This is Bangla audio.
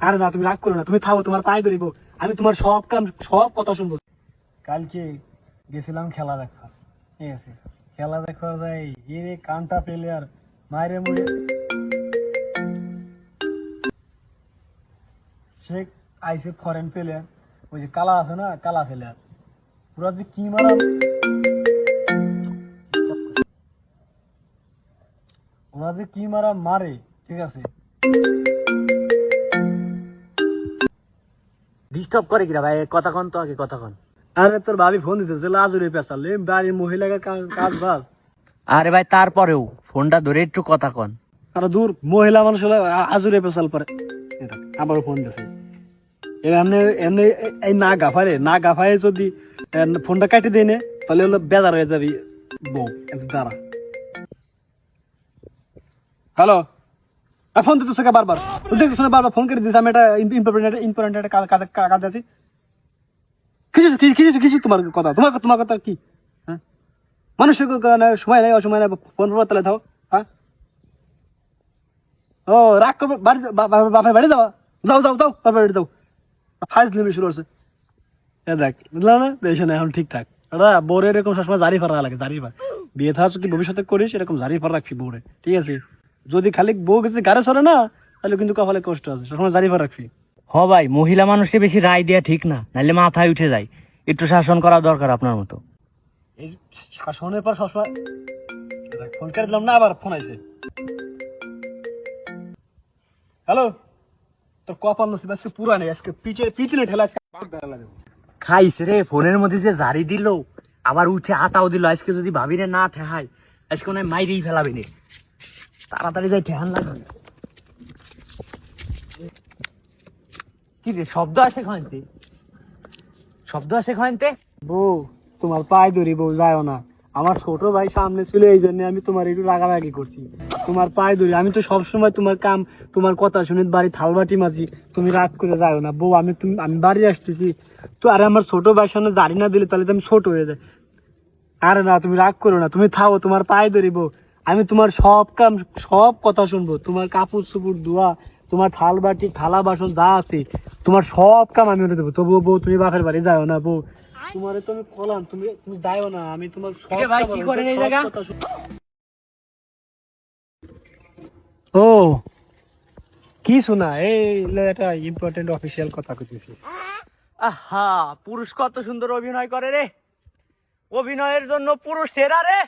আরে না, তুমি রাগ করো না, তুমি থাকো, তোমার পায়ে ধরিব, আমি তোমার সব কাম সব কথা শুনবো। কালকে গেছিলাম খেলা দেখা, ঠিক আছে, খেলা দেখার যাই এ কানটা প্লেয়ার মায়ের মুড়ে সে আইসে ফরেন প্লেয়ার, ওই যে কালা আছে না, কালা প্লেয়ার, পুরা যে কি মারা, ওরা যে কি মারা মারে, ঠিক আছে। ডিস্টার্ব করে কিরা ভাই, কথা কন তো আগে, কথা কন। আরে তোর ভাবি ফোন দিতেছে, লাজুরে পেঁচালে বাড়ির মহিলাকে কাজ বাজ। আরে ভাই তারপরেও ফোনটা ধরে একটু কথা কন। আরে দূর, মহিলা মানুষ হলে আজুরে পেঁচাল পারে। আবার ফোন দিছে, এমনি এমনি এই না গাফারে, না গাফায় যদি ফোনটা কাটি দেয় না, তাহলে হলো বেজার হয়ে যাবি বউ। দাঁড়া, হ্যালো, ফোন দিতেছে বারবার, দেখতেছ না বারবার ফোন কেটে দিচ্ছে। আমি একটা ইম্পর্টেন্ট একটা কাজ আছি। কিছু তোমার কথা, তোমার কথা কি? হ্যাঁ, মানুষের সময় নেই, অসময় নেই, ফোন করবো তাহলে থাও। হ্যাঁ, ও রাগ করবে, বাপের বাড়ি যাও, বাপের বাড়ি যাও, ফাইজ লিমি শুরু হচ্ছে। দেখ, বুঝলাম না, দেশে না এখন ঠিকঠাক। দাদা বউরে এরকম সবসময় জারি ফারা লাগে, জারি ফার বিয়ে থাকা যদি ভবিষ্যতে করিস এরকম জারি ফার রাখবি বউরে, ঠিক আছে। যদি খালি বউ গেছে গাড়ে সরে না, তাহলে কিন্তু কপালে কষ্ট আছে, সবসময় জারি ফার রাখবি। হ ভাই, মহিলা মানুষকে বেশি রায় দেয়া ঠিক না, নাহলে মাথায় উঠে যায়। একটু শাসন করা দরকার আপনার মতো। এই শাসনের পর সবসময় ফোন করে দিলাম না, আবার ফোন আইছে। হ্যালো, তোর কপাল নসিব আজকে পুরা নেই, আজকে পিছনে ঠেলা আজকে খাইছে রে, ফোনের মধ্যে যে জারি দিল, আবার উঠে আটাও দিল। আজকে যদি ভাবিরে না ঠেহাই, আজকে মনে হয় মাইরেই ফেলাবে রে। তাড়াতাড়ি যাই, ঠেহান লাগবে। কি রে, শব্দ আসে খাইতে, শব্দ আসে খাইতে। বউ, তোমার পায়ে ধরি বউ, যাও না। আমার ছোট ভাই সামনে ছিল, এই জন্য আমি তোমার একটু রাগারাগি করছি। তোমার পায়ে ধরি, আমি তো সবসময় তোমার কাম, তোমার কথা শুনে বাড়ি থালবাটি মাঝি, তুমি রাগ করে যাও না বউ। আমি বাড়ি আসতেছি তো, আরে আমার ছোট ভাইয়ের সামনে জারি না দিলে তাহলে তো আমি ছোট হয়ে যায়। আরে না, তুমি রাগ করো না, তুমি থাকো, তোমার পায়ে ধরি বউ, আমি তোমার সব কাম সব কথা শুনবো। তোমার কাপড় চুপুর ধোয়া, তোমার থাল বাটি থালা বাসন যা আছে, তোমার সব কাম আমি করে দেবো। তবুও বউ তুমি বাপের বাড়ি যাও না বউ, তোমারে তো আমি বললাম, তুমি তুমি যাও না, আমি তোমার সব ভাই কি করেন এই জায়গা? ও কি শোনা, এই একটা ইম্পর্টেন্ট অফিসিয়াল কথা কইতেছি। আহা, পুরুষ কত সুন্দর অভিনয় করে রে, অভিনয়ের জন্য পুরুষ সেরা রে।